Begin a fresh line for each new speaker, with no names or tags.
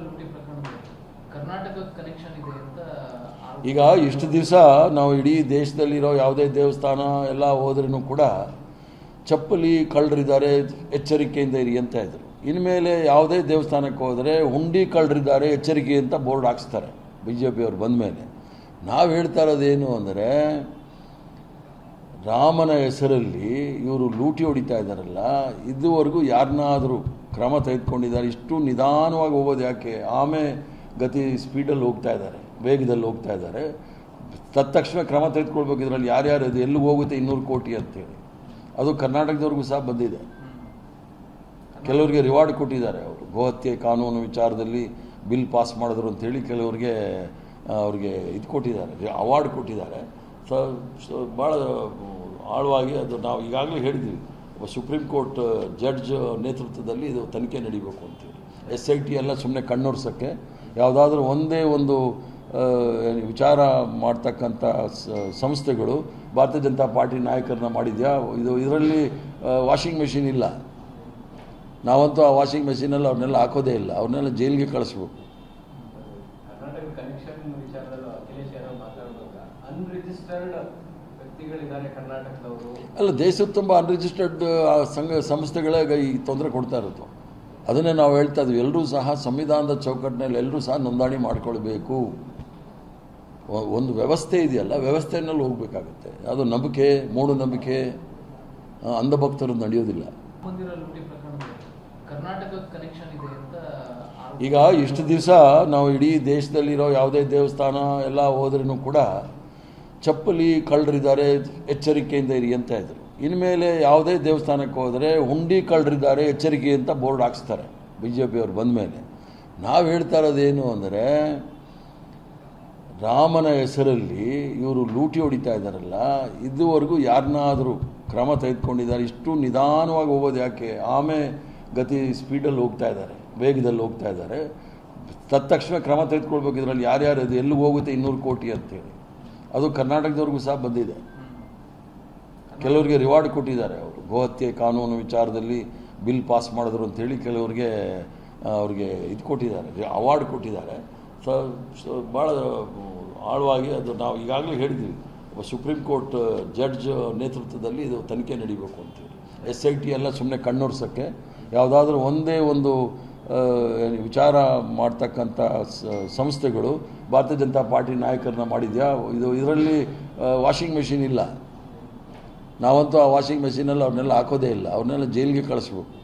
ಲೂಟಿ ಪ್ರಕರಣದಲ್ಲಿ ಕರ್ನಾಟಕದ ಕನೆಕ್ಷನ್ ಇದೆ ಅಂತ
ಈಗ ಇಷ್ಟು ದಿವಸ ನಾವು ಇಡೀ ದೇಶದಲ್ಲಿರೋ ಯಾವುದೇ ದೇವಸ್ಥಾನ ಎಲ್ಲ ಹೋದ್ರೂ ಕೂಡ ಚಪ್ಪಲಿ ಕಳ್ಳರಿದ್ದಾರೆ, ಎಚ್ಚರಿಕೆಯಿಂದ ಇರಿ ಅಂತ ಇದ್ರು. ಇನ್ಮೇಲೆ ಯಾವುದೇ ದೇವಸ್ಥಾನಕ್ಕೆ ಹೋದರೆ ಹುಂಡಿ ಕಳ್ಳರಿದ್ದಾರೆ, ಎಚ್ಚರಿಕೆ ಅಂತ ಬೋರ್ಡ್ ಹಾಕ್ಸ್ತಾರೆ BJP ಅವರು ಬಂದ ಮೇಲೆ. ನಾವು ಹೇಳ್ತಾ ಇರೋದೇನು ಅಂದರೆ, ರಾಮನ ಹೆಸರಲ್ಲಿ ಇವರು ಲೂಟಿ ಹೊಡಿತಾ ಇದ್ದಾರಲ್ಲ, ಇದುವರೆಗೂ ಯಾರನ್ನಾದರೂ ಕ್ರಮ ತೆಗೆದುಕೊಂಡಿದ್ದಾರೆ. ಇಷ್ಟು ನಿಧಾನವಾಗಿ ಹೋಗೋದು ಯಾಕೆ? ಆಮೇಲೆ ಗತಿ ಸ್ಪೀಡಲ್ಲಿ ಹೋಗ್ತಾ ಇದ್ದಾರೆ, ವೇಗದಲ್ಲಿ ಹೋಗ್ತಾ ಇದ್ದಾರೆ. ತಕ್ಷಣ ಕ್ರಮ ತೆಗೆದುಕೊಳ್ಬೇಕು. ಇದರಲ್ಲಿ ಯಾರ್ಯಾರು ಅದು ಎಲ್ಲಿಗೆ ಹೋಗುತ್ತೆ 200 ಕೋಟಿ ಅಂತೇಳಿ. ಅದು ಕರ್ನಾಟಕದವ್ರಿಗೂ ಸಹ ಬಂದಿದೆ. ಕೆಲವರಿಗೆ ರಿವಾರ್ಡ್ ಕೊಟ್ಟಿದ್ದಾರೆ. ಅವರು ಗೋಹತ್ಯೆ ಕಾನೂನು ವಿಚಾರದಲ್ಲಿ ಬಿಲ್ ಪಾಸ್ ಮಾಡಿದ್ರು ಅಂತೇಳಿ ಕೆಲವರಿಗೆ ಅವ್ರಿಗೆ ಇದು ಕೊಟ್ಟಿದ್ದಾರೆ, ಅವಾರ್ಡ್ ಕೊಟ್ಟಿದ್ದಾರೆ. ಭಾಳ ಆಳವಾಗಿ ಅದು ನಾವು ಈಗಾಗಲೇ ಹೇಳಿದ್ವಿ, ಸುಪ್ರೀಂ ಕೋರ್ಟ್ ಜಡ್ಜ್ ನೇತೃತ್ವದಲ್ಲಿ ಇದು ತನಿಖೆ ನಡೀಬೇಕು ಅಂತೇಳಿ. SIT ಎಲ್ಲ ಸುಮ್ಮನೆ ಕಣ್ಣೊರ್ಸೋಕ್ಕೆ, ಯಾವುದಾದ್ರೂ ಒಂದೇ ಒಂದು ವಿಚಾರ ಮಾಡ್ತಕ್ಕಂಥ ಸಂಸ್ಥೆಗಳು ಭಾರತೀಯ ಜನತಾ ಪಾರ್ಟಿ ನಾಯಕರನ್ನ ಮಾಡಿದ್ಯಾ? ಇದರಲ್ಲಿ ವಾಷಿಂಗ್ ಮೆಷಿನ್ ಇಲ್ಲ. ನಾವಂತೂ ಆ ವಾಷಿಂಗ್ ಮೆಷಿನಲ್ಲಿ ಅವ್ರನ್ನೆಲ್ಲ ಹಾಕೋದೇ ಇಲ್ಲ, ಅವ್ರನ್ನೆಲ್ಲ ಜೈಲಿಗೆ ಕಳಿಸ್ಬೇಕು. ಅಲ್ಲ, ದೇಶದ ತುಂಬ ಅನ್ರಿಜಿಸ್ಟರ್ಡ್ ಸಂಸ್ಥೆಗಳೇ ಈ ತೊಂದರೆ ಕೊಡ್ತಾ ಇರೋದು. ಅದನ್ನೇ ನಾವು ಹೇಳ್ತಾ ಇದ್ವಿ, ಎಲ್ಲರೂ ಸಹ ಸಂವಿಧಾನದ ಚೌಕಟ್ಟಿನಲ್ಲಿ ಎಲ್ಲರೂ ಸಹ ನೋಂದಣಿ ಮಾಡಿಕೊಳ್ಬೇಕು. ಒಂದು ವ್ಯವಸ್ಥೆ ಇದೆಯಲ್ಲ, ವ್ಯವಸ್ಥೆಯಲ್ಲಿ ಹೋಗಬೇಕಾಗುತ್ತೆ. ಅದು ನಂಬಿಕೆ, ಮೂಢನಂಬಿಕೆ, ಅಂಧಭಕ್ತರು ನಡೆಯೋದಿಲ್ಲ.
ಕರ್ನಾಟಕದ ಕನೆಕ್ಷನ್ ಇದೆ ಅಂತ
ಈಗ ಇಷ್ಟು ದಿವಸ ನಾವು ಇಡೀ ದೇಶದಲ್ಲಿರೋ ಯಾವುದೇ ದೇವಸ್ಥಾನ ಎಲ್ಲ ಹೋದ್ರೂ ಕೂಡ ಚಪ್ಪಲಿ ಕಳ್ಳರಿದ್ದಾರೆ, ಎಚ್ಚರಿಕೆಯಿಂದ ಇರಿ ಅಂತ ಇದ್ರು. ಇನ್ಮೇಲೆ ಯಾವುದೇ ದೇವಸ್ಥಾನಕ್ಕೆ ಹೋದರೆ ಹುಂಡಿ ಕಳ್ಳರಿದ್ದಾರೆ, ಎಚ್ಚರಿಕೆ ಅಂತ ಬೋರ್ಡ್ ಹಾಕ್ಸ್ತಾರೆ BJP ಅವರು ಬಂದ ಮೇಲೆ. ನಾವು ಹೇಳ್ತಾ ಇರೋದೇನು ಅಂದರೆ, ರಾಮನ ಹೆಸರಲ್ಲಿ ಇವರು ಲೂಟಿ ಹೊಡಿತಾ ಇದ್ದಾರಲ್ಲ, ಇದುವರೆಗೂ ಯಾರನ್ನಾದರೂ ಕ್ರಮ ತೆಗೆದುಕೊಂಡಿದ್ದಾರೆ. ಇಷ್ಟು ನಿಧಾನವಾಗಿ ಹೋಗೋದು ಯಾಕೆ? ಆಮೇಲೆ ಗತಿ ಸ್ಪೀಡಲ್ಲಿ ಹೋಗ್ತಾ ಇದ್ದಾರೆ, ವೇಗದಲ್ಲಿ ಹೋಗ್ತಾ ಇದ್ದಾರೆ. ತಕ್ಷಣ ಕ್ರಮ ತೆಗೆದುಕೊಳ್ಬೇಕು. ಇದರಲ್ಲಿ ಯಾರ್ಯಾರು ಅದು ಎಲ್ಲಿಗೆ ಹೋಗುತ್ತೆ 200 ಕೋಟಿ ಅಂತೇಳಿ. ಅದು ಕರ್ನಾಟಕದವ್ರಿಗೂ ಸಹ ಬಂದಿದೆ. ಕೆಲವರಿಗೆ ರಿವಾರ್ಡ್ ಕೊಟ್ಟಿದ್ದಾರೆ. ಅವರು ಗೋಹತ್ಯೆ ಕಾನೂನು ವಿಚಾರದಲ್ಲಿ ಬಿಲ್ ಪಾಸ್ ಮಾಡಿದ್ರು ಅಂತೇಳಿ ಕೆಲವರಿಗೆ ಅವ್ರಿಗೆ ಇದು ಕೊಟ್ಟಿದ್ದಾರೆ, ಅವಾರ್ಡ್ ಕೊಟ್ಟಿದ್ದಾರೆ. ಭಾಳ ಆಳವಾಗಿ ಅದು ನಾವು ಈಗಾಗಲೇ ಹೇಳಿದ್ವಿ, ಸುಪ್ರೀಂ ಕೋರ್ಟ್ ಜಡ್ಜ್ ನೇತೃತ್ವದಲ್ಲಿ ಇದು ತನಿಖೆ ನಡೀಬೇಕು ಅಂತೇಳಿ. SIT ಎಲ್ಲ ಸುಮ್ಮನೆ ಕಣ್ಣೊರ್ಸೋಕ್ಕೆ, ಯಾವುದಾದ್ರೂ ಒಂದೇ ಒಂದು ವಿಚಾರ ಮಾಡ್ತಕ್ಕಂಥ ಸಂಸ್ಥೆಗಳು ಭಾರತೀಯ ಜನತಾ ಪಾರ್ಟಿ ನಾಯಕರನ್ನ ಮಾಡಿದ್ಯಾ? ಇದರಲ್ಲಿ ವಾಷಿಂಗ್ ಮೆಷಿನ್ ಇಲ್ಲ. ನಾವಂತೂ ಆ ವಾಷಿಂಗ್ ಮೆಷಿನಲ್ಲಿ ಅವ್ರನ್ನೆಲ್ಲ ಹಾಕೋದೇ ಇಲ್ಲ, ಅವ್ರನ್ನೆಲ್ಲ ಜೈಲಿಗೆ ಕಳಿಸ್ಬೇಕು.